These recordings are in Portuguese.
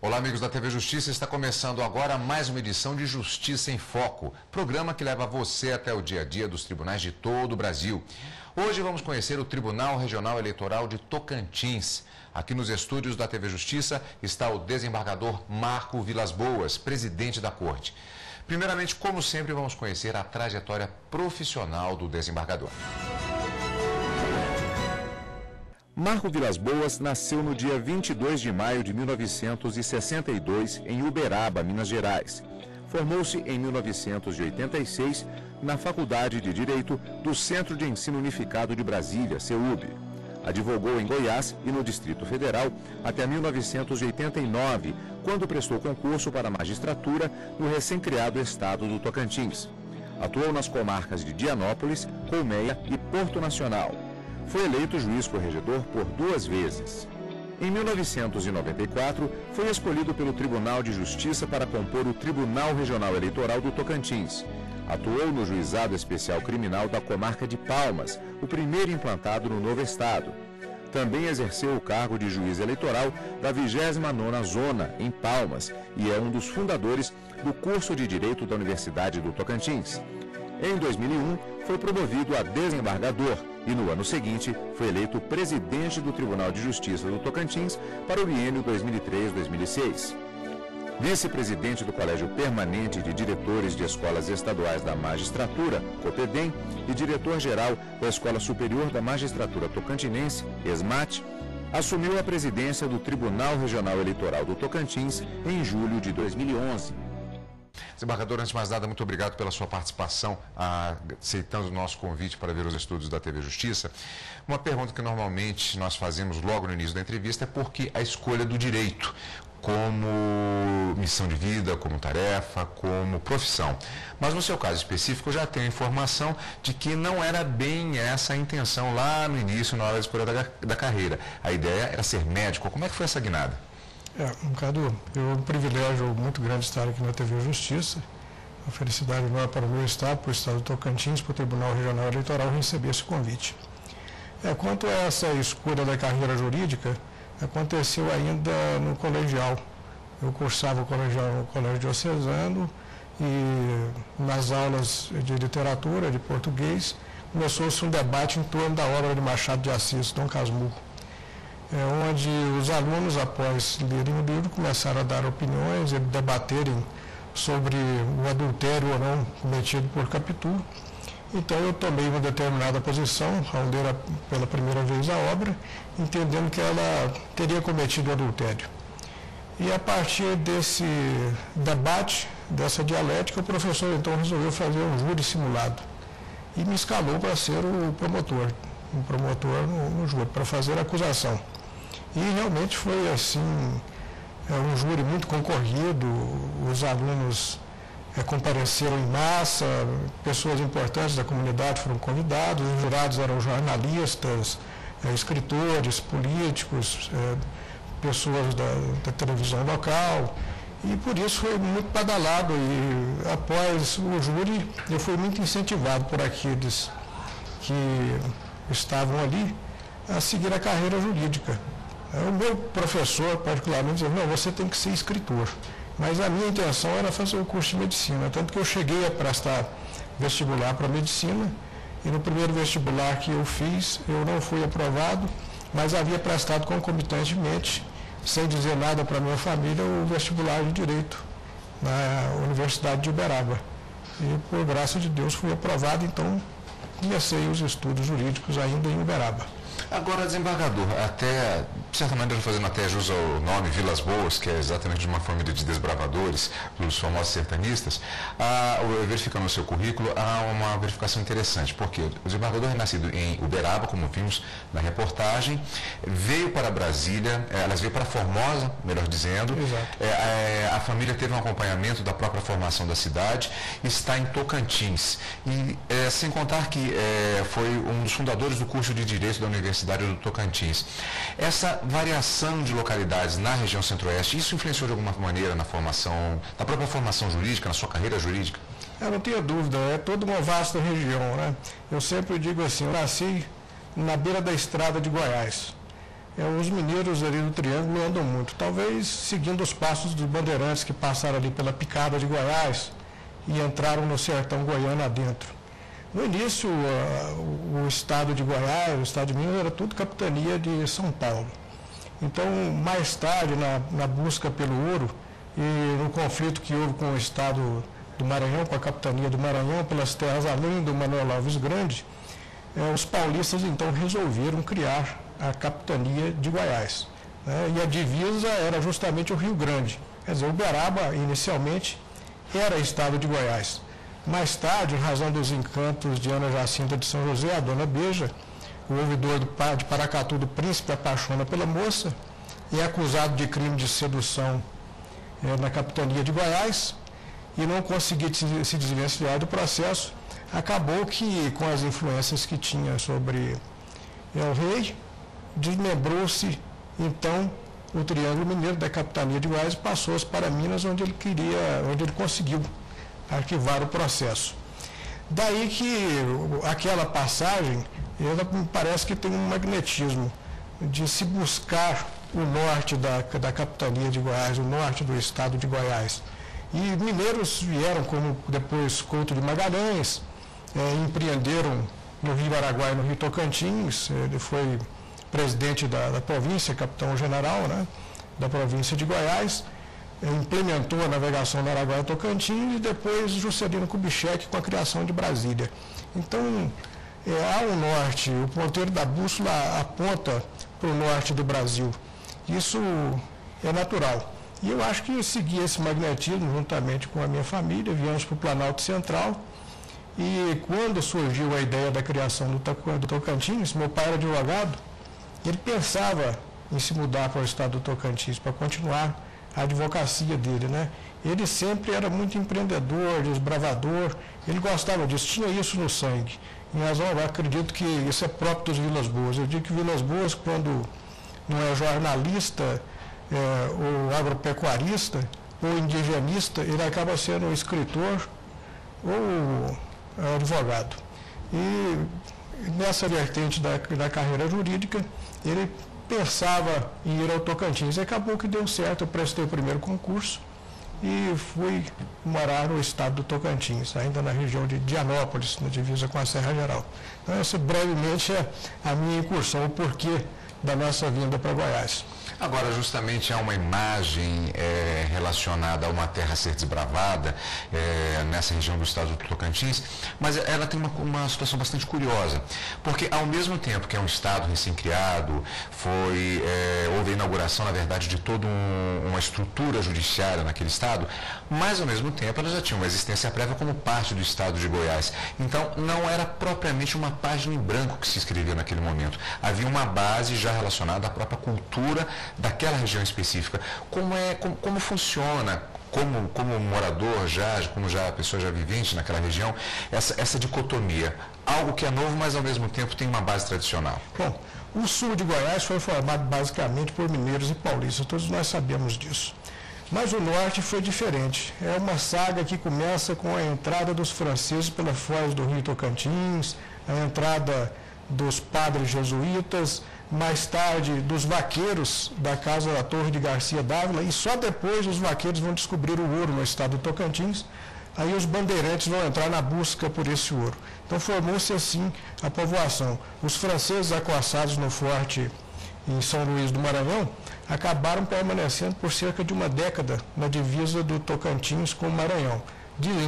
Olá, amigos da TV Justiça. Está começando agora mais uma edição de Justiça em Foco, programa que leva você até o dia a dia dos tribunais de todo o Brasil. Hoje vamos conhecer o Tribunal Regional Eleitoral de Tocantins. Aqui nos estúdios da TV Justiça está o desembargador Marco Vilas Boas, presidente da Corte. Primeiramente, como sempre, vamos conhecer a trajetória profissional do desembargador. Marco Vilas Boas nasceu no dia 22 de maio de 1962 em Uberaba, Minas Gerais. Formou-se em 1986 na Faculdade de Direito do Centro de Ensino Unificado de Brasília, CEUB. Advogou em Goiás e no Distrito Federal até 1989, quando prestou concurso para a magistratura no recém-criado estado do Tocantins. Atuou nas comarcas de Dianópolis, Colmeia e Porto Nacional. Foi eleito juiz corregedor por 2 vezes. Em 1994, foi escolhido pelo Tribunal de Justiça para compor o Tribunal Regional Eleitoral do Tocantins. Atuou no Juizado Especial Criminal da Comarca de Palmas, o primeiro implantado no novo estado. Também exerceu o cargo de juiz eleitoral da 29ª Zona, em Palmas, e é um dos fundadores do curso de Direito da Universidade do Tocantins. Em 2001, foi promovido a desembargador e, no ano seguinte, foi eleito presidente do Tribunal de Justiça do Tocantins para o biênio 2003-2006. Vice-presidente do Colégio Permanente de Diretores de Escolas Estaduais da Magistratura, COPEDEM, e diretor-geral da Escola Superior da Magistratura Tocantinense, ESMAT, assumiu a presidência do Tribunal Regional Eleitoral do Tocantins em julho de 2011. Desembargador, antes de mais nada, muito obrigado pela sua participação, aceitando o nosso convite para ver os estúdios da TV Justiça. Uma pergunta que normalmente nós fazemos logo no início da entrevista é por que a escolha do direito como missão de vida, como tarefa, como profissão. Mas no seu caso específico, eu já tenho informação de que não era bem essa a intenção lá no início, na hora da escolha da carreira. A ideia era ser médico. Como é que foi essa guinada? Cadu, eu um privilégio muito grande estar aqui na TV Justiça. Uma felicidade enorme para o meu estado, para o estado do Tocantins, para o Tribunal Regional Eleitoral receber esse convite. Quanto a essa escolha da carreira jurídica, aconteceu ainda no colegial. Eu cursava o colegial no Colégio Diocesano e nas aulas de literatura, de português, começou-se um debate em torno da obra de Machado de Assis, Dom Casmurro, onde os alunos, após lerem o livro, começaram a dar opiniões e debaterem sobre o adultério ou não cometido por Capitu. Então eu tomei uma determinada posição ao ler pela primeira vez a obra, entendendo que ela teria cometido adultério. E a partir desse debate, dessa dialética, o professor então resolveu fazer um júri simulado e me escalou para ser o promotor no júri, para fazer a acusação. E realmente foi assim, um júri muito concorrido, os alunos compareceram em massa, pessoas importantes da comunidade foram convidados, os jurados eram jornalistas, escritores, políticos, pessoas da televisão local, e por isso foi muito badalado. E após o júri, eu fui muito incentivado por aqueles que estavam ali a seguir a carreira jurídica. O meu professor, particularmente, dizia: não, você tem que ser escritor. Mas a minha intenção era fazer o curso de medicina, tanto que eu cheguei a prestar vestibular para medicina, e no primeiro vestibular que eu fiz, eu não fui aprovado, mas havia prestado concomitantemente, sem dizer nada para a minha família, o vestibular de Direito na Universidade de Uberaba. E, por graça de Deus, fui aprovado, então comecei os estudos jurídicos ainda em Uberaba. Agora, desembargador, até, de certa maneira, fazendo até jus ao nome Vilas Boas, que é exatamente de uma família de desbravadores, dos famosos sertanistas, verificando o seu currículo, há uma verificação interessante, porque o desembargador é nascido em Uberaba, como vimos na reportagem, veio para Brasília, veio para Formosa, melhor dizendo. A família teve um acompanhamento da própria formação da cidade, está em Tocantins, e sem contar que foi um dos fundadores do curso de Direito da Universidade do Tocantins. Essa variação de localidades na região centro-oeste, isso influenciou de alguma maneira na própria formação jurídica, na sua carreira jurídica? Eu não tenho dúvida, é toda uma vasta região, né? Eu sempre digo assim, eu nasci na beira da estrada de Goiás. os mineiros ali do Triângulo andam muito, talvez seguindo os passos dos bandeirantes que passaram ali pela Picada de Goiás e entraram no sertão goiano adentro. No início, o estado de Goiás, o estado de Minas, era tudo capitania de São Paulo. Então, mais tarde, na busca pelo ouro e no conflito que houve com o estado do Maranhão, com a capitania do Maranhão, pelas terras além do Manuel Alves Grande, os paulistas então resolveram criar a capitania de Goiás, né? E a divisa era justamente o Rio Grande. Quer dizer, Uberaba, inicialmente, era estado de Goiás. Mais tarde, em razão dos encantos de Ana Jacinta de São José, a dona Beija, o ouvidor de Paracatu do príncipe, apaixona pela moça e é acusado de crime de sedução na capitania de Goiás e não conseguiu se desvencilhar do processo. Acabou que, com as influências que tinha sobre o rei, desmembrou-se, então, o Triângulo Mineiro da capitania de Goiás e passou-se para Minas, onde ele conseguiu arquivar o processo. Daí que aquela passagem, ela me parece que tem um magnetismo de se buscar o norte da capitania de Goiás, o norte do estado de Goiás. E mineiros vieram, como depois Couto de Magalhães, empreenderam no Rio Araguaia e no Rio Tocantins. Ele foi presidente da província, capitão-general, né, da província de Goiás, implementou a navegação no Araguaia e Tocantins e depois Juscelino Kubitschek com a criação de Brasília. Então, ao norte, o ponteiro da bússola aponta para o norte do Brasil. Isso é natural. E eu acho que segui esse magnetismo juntamente com a minha família, viemos para o Planalto Central. E quando surgiu a ideia da criação do Tocantins, meu pai era advogado, ele pensava em se mudar para o estado do Tocantins para continuar a advocacia dele, né? Ele sempre era muito empreendedor, desbravador, ele gostava disso, tinha isso no sangue. Em razão, eu acredito que isso é próprio dos Vilas Boas. Eu digo que Vilas Boas, quando não é jornalista, ou agropecuarista, ou indigenista, ele acaba sendo escritor ou advogado. E nessa vertente da carreira jurídica, ele pensava em ir ao Tocantins. E acabou que deu certo, eu prestei o primeiro concurso e fui morar no estado do Tocantins, ainda na região de Dianópolis, na divisa com a Serra Geral. Então, essa brevemente é a minha incursão, o porquê da nossa vinda para Goiás. Agora, justamente há uma imagem relacionada a uma terra a ser desbravada nessa região do estado do Tocantins, mas ela tem uma situação bastante curiosa, porque ao mesmo tempo que é um estado recém-criado, houve a inauguração, na verdade, de toda uma estrutura judiciária naquele estado, mas ao mesmo tempo ela já tinha uma existência prévia como parte do estado de Goiás. Então, não era propriamente uma página em branco que se escrevia naquele momento. Havia uma base já relacionada à própria cultura daquela região específica. Como funciona, como morador como já pessoa já vivente naquela região, essa dicotomia, algo que é novo, mas ao mesmo tempo tem uma base tradicional? Bom, o sul de Goiás foi formado basicamente por mineiros e paulistas, todos nós sabemos disso. Mas o norte foi diferente. É uma saga que começa com a entrada dos franceses pela foz do Rio Tocantins, a entrada dos padres jesuítas, mais tarde dos vaqueiros da casa da Torre de Garcia Dávila, e só depois os vaqueiros vão descobrir o ouro no estado do Tocantins. Aí os bandeirantes vão entrar na busca por esse ouro. Então formou-se assim a povoação. Os franceses acossados no forte em São Luís do Maranhão acabaram permanecendo por cerca de uma década na divisa do Tocantins com o Maranhão.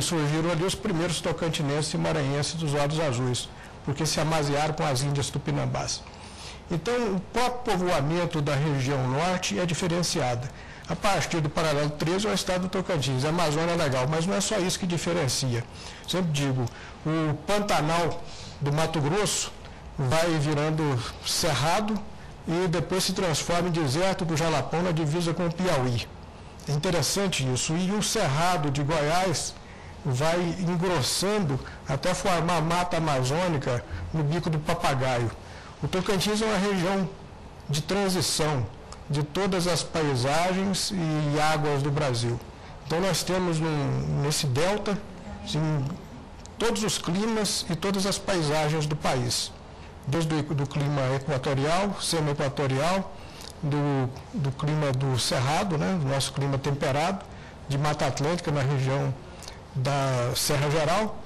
Surgiram ali os primeiros tocantinenses e maranhenses dos olhos azuis, porque se amaziaram com as índias tupinambás. Então, o próprio povoamento da região norte é diferenciado. A partir do paralelo 13 é o estado do Tocantins. A Amazônia é legal, mas não é só isso que diferencia. Sempre digo, o Pantanal do Mato Grosso vai virando cerrado e depois se transforma em deserto do Jalapão na divisa com o Piauí. É interessante isso. E o Cerrado de Goiás vai engrossando até formar mata amazônica no Bico do Papagaio. O Tocantins é uma região de transição de todas as paisagens e águas do Brasil. Então nós temos nesse delta todos os climas e todas as paisagens do país, desde o clima equatorial, semi-equatorial, do clima do Cerrado, né, do nosso clima temperado, de Mata Atlântica na região da Serra Geral,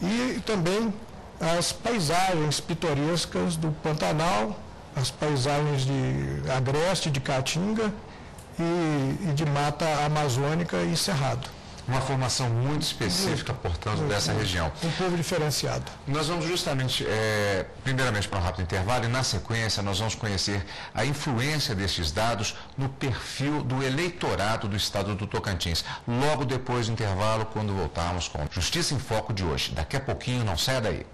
e também as paisagens pitorescas do Pantanal, as paisagens de Agreste, de Caatinga e de Mata Amazônica e Cerrado. Uma formação muito específica, portanto, dessa região. Um povo diferenciado. Nós vamos justamente, primeiramente, para um rápido intervalo e, na sequência, nós vamos conhecer a influência destes dados no perfil do eleitorado do estado do Tocantins. Logo depois do intervalo, quando voltarmos com Justiça em Foco de hoje. Daqui a pouquinho, não saia daí.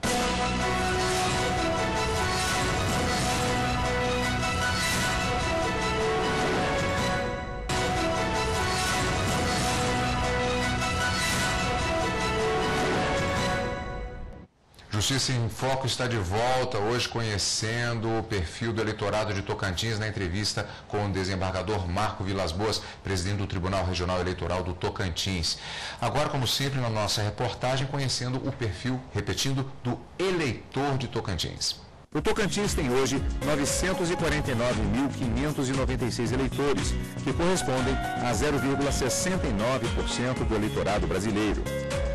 Justiça em Foco está de volta, hoje conhecendo o perfil do eleitorado de Tocantins na entrevista com o desembargador Marco Vilas Boas, presidente do Tribunal Regional Eleitoral do Tocantins. Agora, como sempre, na nossa reportagem, conhecendo o perfil, repetindo, do eleitor de Tocantins. O Tocantins tem hoje 949.596 eleitores, que correspondem a 0,69% do eleitorado brasileiro.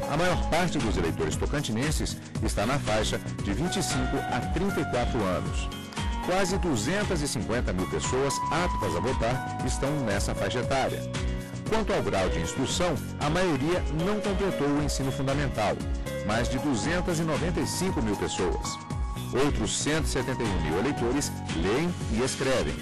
A maior parte dos eleitores tocantinenses está na faixa de 25 a 34 anos. Quase 250 mil pessoas aptas a votar estão nessa faixa etária. Quanto ao grau de instrução, a maioria não completou o ensino fundamental, mais de 295 mil pessoas. Outros 171 mil eleitores leem e escrevem.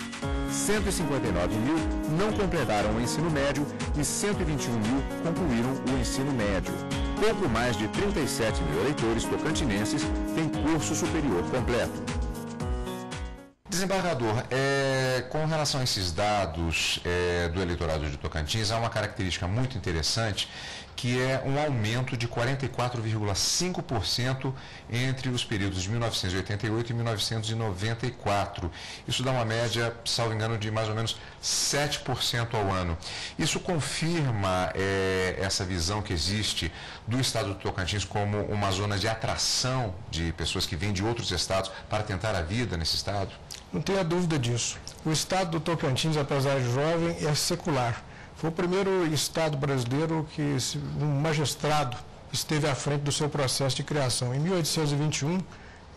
159 mil não completaram o ensino médio e 121 mil concluíram o ensino médio. Pouco mais de 37 mil eleitores tocantinenses têm curso superior completo. Desembargador, com relação a esses dados do eleitorado de Tocantins, há uma característica muito interessante, que é um aumento de 44,5% entre os períodos de 1988 e 1994. Isso dá uma média, salvo engano, de mais ou menos 7% ao ano. Isso confirma essa visão que existe do estado do Tocantins como uma zona de atração de pessoas que vêm de outros estados para tentar a vida nesse estado? Não tenha dúvida disso. O estado do Tocantins, apesar de jovem, é secular. Foi o primeiro estado brasileiro que um magistrado esteve à frente do seu processo de criação. Em 1821, o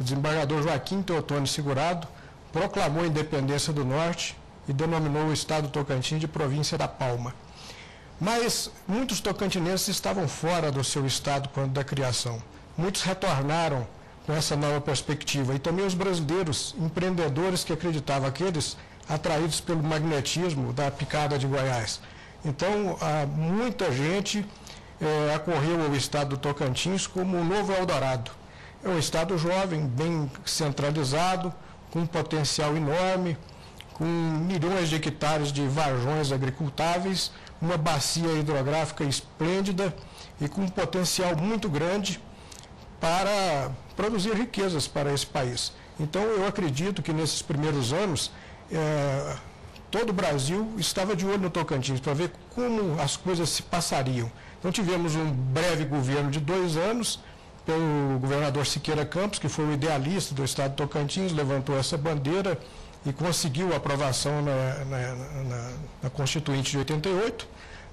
desembargador Joaquim Teotônio Segurado proclamou a independência do Norte e denominou o estado do Tocantins de província da Palma. Mas muitos tocantinenses estavam fora do seu estado quando da criação. Muitos retornaram com essa nova perspectiva. E também os brasileiros, empreendedores que acreditavam, aqueles atraídos pelo magnetismo da picada de Goiás. Então, muita gente acorreu ao estado do Tocantins como um novo Eldorado. É um estado jovem, bem centralizado, com um potencial enorme, com milhões de hectares de varjões agricultáveis, uma bacia hidrográfica esplêndida e com um potencial muito grande para produzir riquezas para esse país. Então, eu acredito que nesses primeiros anos, todo o Brasil estava de olho no Tocantins para ver como as coisas se passariam. Então, tivemos um breve governo de 2 anos, pelo governador Siqueira Campos, que foi o idealista do estado do Tocantins, levantou essa bandeira e conseguiu a aprovação na Constituinte de 88,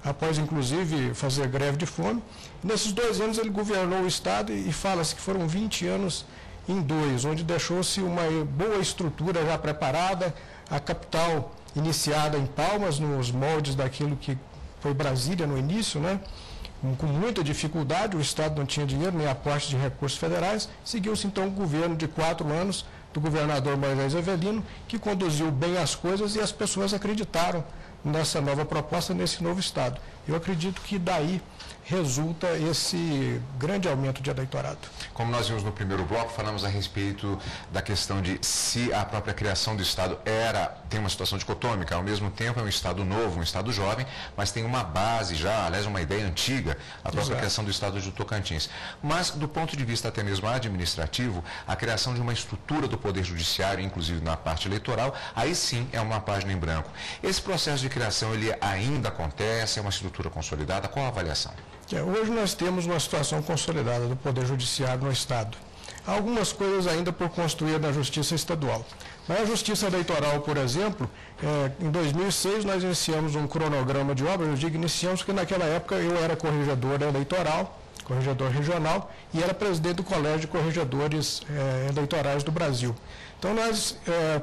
após, inclusive, fazer greve de fome. Nesses 2 anos, ele governou o estado e fala-se que foram 20 anos em 2, onde deixou-se uma boa estrutura já preparada, a capital iniciada em Palmas, nos moldes daquilo que foi Brasília no início, né? Com muita dificuldade, o Estado não tinha dinheiro, nem aporte de recursos federais. Seguiu-se então um governo de 4 anos do governador Moisés Avelino, que conduziu bem as coisas e as pessoas acreditaram nessa nova proposta, nesse novo Estado. Eu acredito que daí resulta esse grande aumento de eleitorado. Como nós vimos no primeiro bloco, falamos a respeito da questão de se a própria criação do Estado tem uma situação dicotômica, ao mesmo tempo é um Estado novo, um Estado jovem, mas tem uma base já, aliás, uma ideia antiga, a própria criação do Estado de Tocantins. Mas, do ponto de vista até mesmo administrativo, a criação de uma estrutura do Poder Judiciário, inclusive na parte eleitoral, aí sim é uma página em branco. Esse processo de criação, ele ainda acontece, é uma estrutura consolidada? Qual a avaliação? Hoje nós temos uma situação consolidada do Poder Judiciário no Estado. Há algumas coisas ainda por construir na Justiça Estadual. Na Justiça Eleitoral, por exemplo, em 2006 nós iniciamos um cronograma de obras. Eu digo iniciamos porque naquela época eu era corregedor eleitoral, corregedor regional, e era presidente do Colégio de Corregedores Eleitorais do Brasil. Então nós,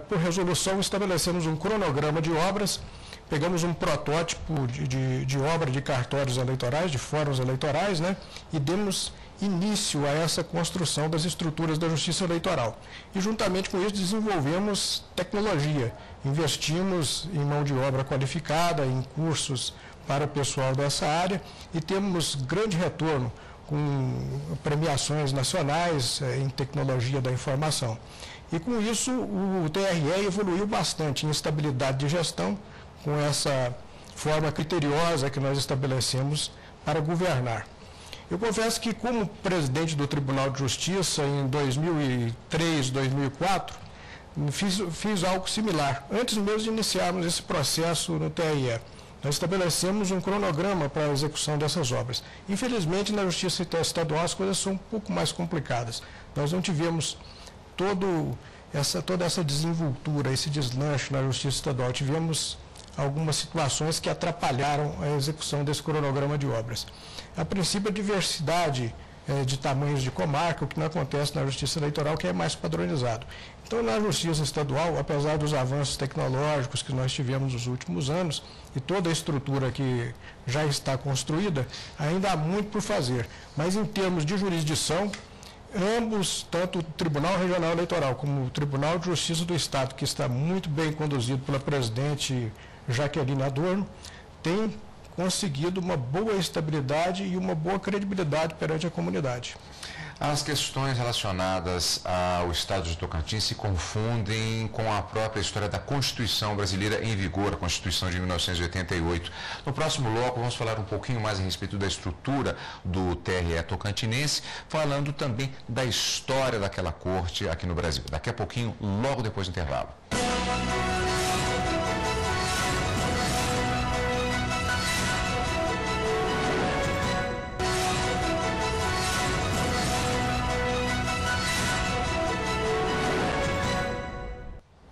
por resolução, estabelecemos um cronograma de obras, pegamos um protótipo de obra de cartórios eleitorais, de fóruns eleitorais, né, e demos início a essa construção das estruturas da Justiça Eleitoral. E juntamente com isso desenvolvemos tecnologia, investimos em mão de obra qualificada, em cursos para o pessoal dessa área e temos grande retorno com premiações nacionais em tecnologia da informação. E com isso o TRE evoluiu bastante em estabilidade de gestão, com essa forma criteriosa que nós estabelecemos para governar. Eu confesso que, como presidente do Tribunal de Justiça em 2003, 2004, fiz algo similar. Antes mesmo de iniciarmos esse processo no TRE, nós estabelecemos um cronograma para a execução dessas obras. Infelizmente, na Justiça Estadual as coisas são um pouco mais complicadas. Nós não tivemos toda essa desenvoltura, esse deslanche na Justiça Estadual. Tivemos algumas situações que atrapalharam a execução desse cronograma de obras. A princípio, a diversidade de tamanhos de comarca, o que não acontece na Justiça Eleitoral, que é mais padronizado. Então, na Justiça Estadual, apesar dos avanços tecnológicos que nós tivemos nos últimos anos e toda a estrutura que já está construída, ainda há muito por fazer. Mas, em termos de jurisdição, ambos, tanto o Tribunal Regional Eleitoral como o Tribunal de Justiça do Estado, que está muito bem conduzido pela presidente Jaqueline Adorno, têm conseguido uma boa estabilidade e uma boa credibilidade perante a comunidade. As questões relacionadas ao Estado de Tocantins se confundem com a própria história da Constituição brasileira em vigor, a Constituição de 1988. No próximo bloco, vamos falar um pouquinho mais a respeito da estrutura do TRE tocantinense, falando também da história daquela corte aqui no Brasil. Daqui a pouquinho, logo depois do intervalo.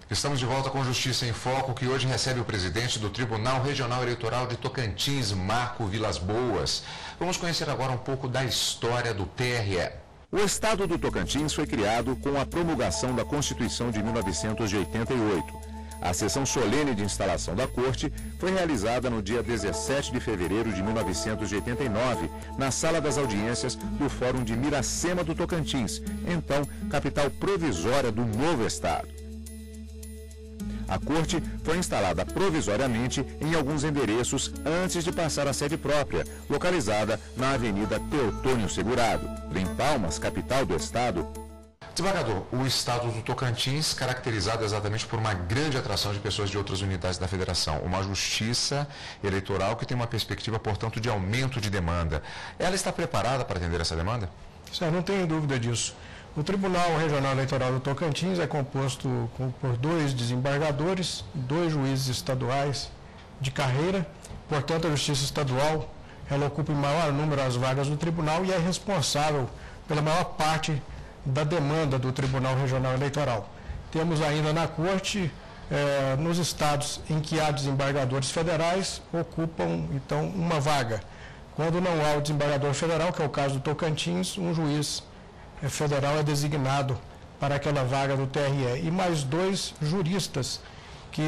Estamos de volta com Justiça em Foco, que hoje recebe o presidente do Tribunal Regional Eleitoral de Tocantins, Marco Vilas Boas. Vamos conhecer agora um pouco da história do TRE. O Estado do Tocantins foi criado com a promulgação da Constituição de 1988. A sessão solene de instalação da Corte foi realizada no dia 17 de fevereiro de 1989, na Sala das Audiências do Fórum de Miracema do Tocantins, então capital provisória do novo Estado. A Corte foi instalada provisoriamente em alguns endereços antes de passar à sede própria, localizada na Avenida Teotônio Segurado, em Palmas, capital do Estado. Desembargador, o Estado do Tocantins, caracterizado exatamente por uma grande atração de pessoas de outras unidades da Federação, uma justiça eleitoral que tem uma perspectiva, portanto, de aumento de demanda. Ela está preparada para atender essa demanda? Sim, não tenho dúvida disso. O Tribunal Regional Eleitoral do Tocantins é composto por 2 desembargadores, 2 juízes estaduais de carreira. Portanto, a Justiça Estadual ela ocupa em maior número as vagas do tribunal e é responsável pela maior parte da demanda do Tribunal Regional Eleitoral. Temos ainda na Corte, nos estados em que há desembargadores federais, ocupam, então, uma vaga. Quando não há o desembargador federal, que é o caso do Tocantins, um juiz federal é designado para aquela vaga do TRE. E mais 2 juristas que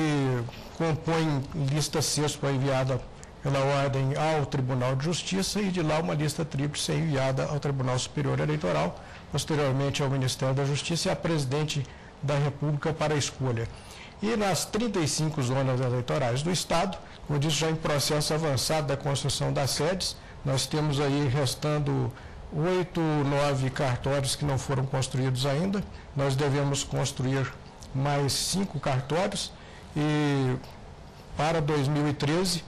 compõem lista sexta enviada pela ordem ao Tribunal de Justiça e de lá uma lista tríplice enviada ao Tribunal Superior Eleitoral, posteriormente ao Ministério da Justiça e à Presidente da República para a escolha. E nas 35 zonas eleitorais do Estado, como disse, já em processo avançado da construção das sedes, nós temos aí restando 8, 9 cartórios que não foram construídos ainda. Nós devemos construir mais 5 cartórios e para 2013,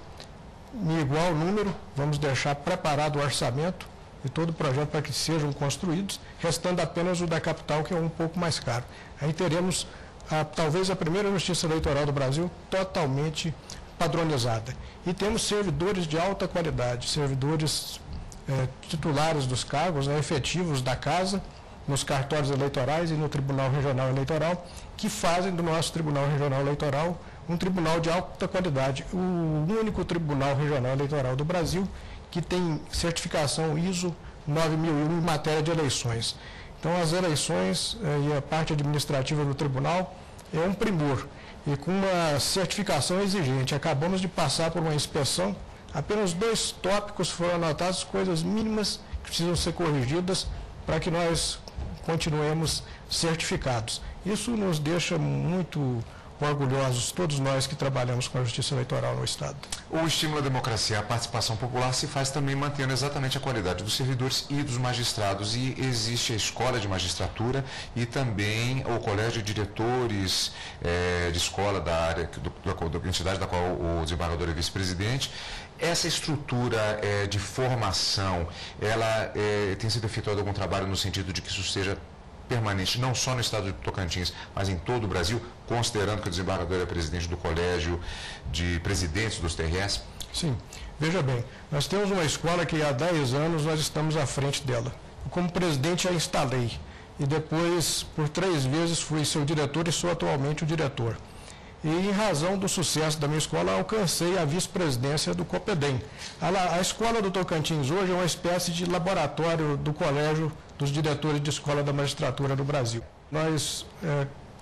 em igual número, vamos deixar preparado o orçamento e todo o projeto para que sejam construídos, restando apenas o da capital, que é um pouco mais caro. Aí teremos talvez a primeira justiça eleitoral do Brasil totalmente padronizada. E temos servidores de alta qualidade, servidores titulares dos cargos, efetivos da casa, nos cartórios eleitorais e no Tribunal Regional Eleitoral, que fazem do nosso Tribunal Regional Eleitoral um tribunal de alta qualidade, o único Tribunal Regional Eleitoral do Brasil que tem certificação ISO 9001 em matéria de eleições. Então, as eleições e a parte administrativa do tribunal é um primor e com uma certificação exigente. Acabamos de passar por uma inspeção, apenas 2 tópicos foram anotados, coisas mínimas que precisam ser corrigidas para que nós continuemos certificados. Isso nos deixa muito orgulhosos, todos nós que trabalhamos com a justiça eleitoral no Estado. O estímulo à democracia, a participação popular, se faz também mantendo exatamente a qualidade dos servidores e dos magistrados. E existe a escola de magistratura e também o colégio de diretores de escola da área, da entidade da qual o desembargador é vice-presidente. Essa estrutura de formação, ela tem sido efetuado algum trabalho no sentido de que isso seja permanente, não só no estado de Tocantins, mas em todo o Brasil, considerando que o desembargador é presidente do Colégio de Presidentes dos TRS? Sim. Veja bem, nós temos uma escola que há 10 anos nós estamos à frente dela. Eu, como presidente, a instalei e depois, por 3 vezes, fui seu diretor e sou atualmente o diretor. E, em razão do sucesso da minha escola, alcancei a vice-presidência do COPEDEM. A escola do Tocantins hoje é uma espécie de laboratório do Colégio dos Diretores de Escola da Magistratura do Brasil. Nós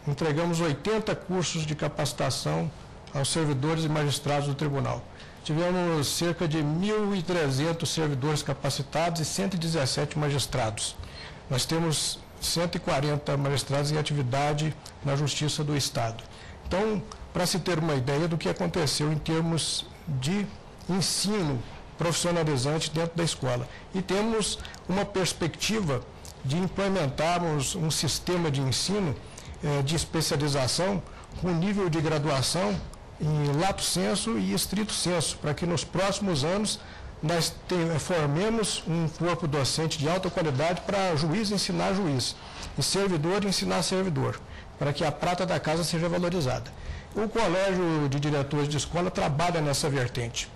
entregamos 80 cursos de capacitação aos servidores e magistrados do tribunal. Tivemos cerca de 1.300 servidores capacitados e 117 magistrados. Nós temos 140 magistrados em atividade na Justiça do Estado. Então, para se ter uma ideia do que aconteceu em termos de ensino profissionalizante dentro da escola. E temos uma perspectiva de implementarmos um sistema de ensino de especialização com nível de graduação em lato sensu e estrito sensu, para que nos próximos anos nós formemos um corpo docente de alta qualidade para juiz ensinar juiz e servidor ensinar servidor, para que a prata da casa seja valorizada. O Colégio de Diretores de Escola trabalha nessa vertente.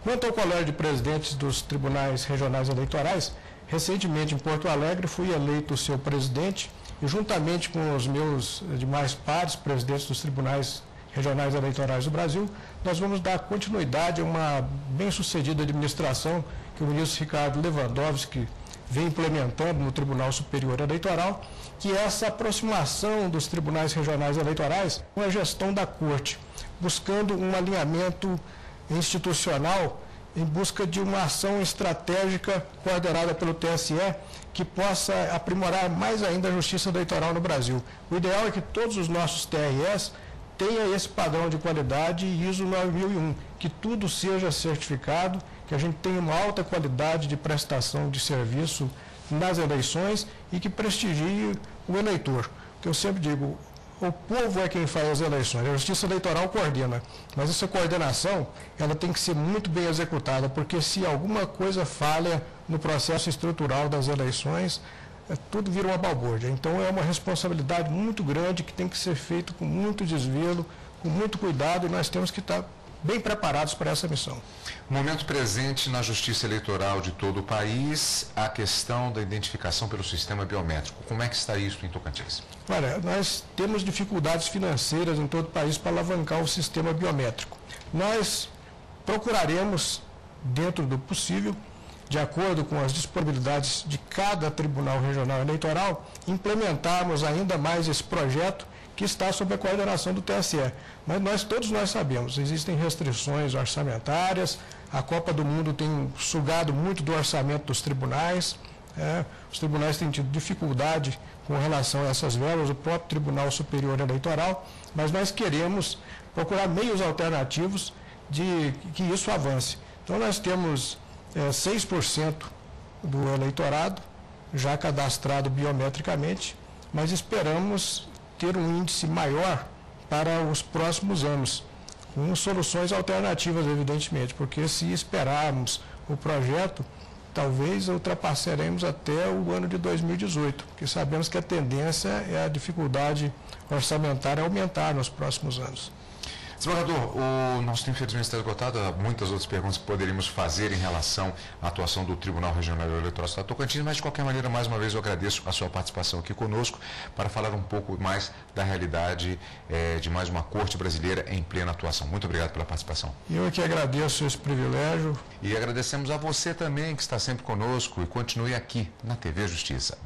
Quanto ao Colégio de Presidentes dos Tribunais Regionais Eleitorais, recentemente em Porto Alegre fui eleito seu presidente e, juntamente com os meus demais pares, presidentes dos Tribunais Regionais Eleitorais do Brasil, nós vamos dar continuidade a uma bem-sucedida administração que o ministro Ricardo Lewandowski vem implementando no Tribunal Superior Eleitoral, que é essa aproximação dos tribunais regionais eleitorais com a gestão da Corte, buscando um alinhamento institucional em busca de uma ação estratégica coordenada pelo TSE que possa aprimorar mais ainda a justiça eleitoral no Brasil. O ideal é que todos os nossos TRS tenham esse padrão de qualidade ISO 9001, que tudo seja certificado, que a gente tenha uma alta qualidade de prestação de serviço nas eleições e que prestigie o eleitor. Que eu sempre digo, o povo é quem faz as eleições, a Justiça Eleitoral coordena, mas essa coordenação ela tem que ser muito bem executada, porque se alguma coisa falha no processo estrutural das eleições, tudo vira uma balbúrdia. Então é uma responsabilidade muito grande que tem que ser feito com muito desvelo, com muito cuidado, e nós temos que estar bem preparados para essa missão. Momento presente na Justiça Eleitoral de todo o país, a questão da identificação pelo sistema biométrico. Como é que está isso em Tocantins? Olha, nós temos dificuldades financeiras em todo o país para alavancar o sistema biométrico. Nós procuraremos, dentro do possível, de acordo com as disponibilidades de cada Tribunal Regional Eleitoral, implementarmos ainda mais esse projeto que está sob a coordenação do TSE. Mas todos nós sabemos, existem restrições orçamentárias, a Copa do Mundo tem sugado muito do orçamento dos tribunais, os tribunais têm tido dificuldade com relação a essas verbas, o próprio Tribunal Superior Eleitoral, mas nós queremos procurar meios alternativos de que isso avance. Então nós temos 6% do eleitorado já cadastrado biometricamente, mas esperamos ter um índice maior para os próximos anos, com soluções alternativas, evidentemente, porque se esperarmos o projeto, talvez ultrapassaremos até o ano de 2018, porque sabemos que a tendência é a dificuldade orçamentária aumentar nos próximos anos. Desembargador, o nosso tempo infelizmente está esgotado. Há muitas outras perguntas que poderíamos fazer em relação à atuação do Tribunal Regional Eleitoral do Estado do Tocantins, mas de qualquer maneira, mais uma vez, eu agradeço a sua participação aqui conosco para falar um pouco mais da realidade de mais uma corte brasileira em plena atuação. Muito obrigado pela participação. Eu que agradeço esse privilégio. E agradecemos a você também que está sempre conosco e continue aqui na TV Justiça.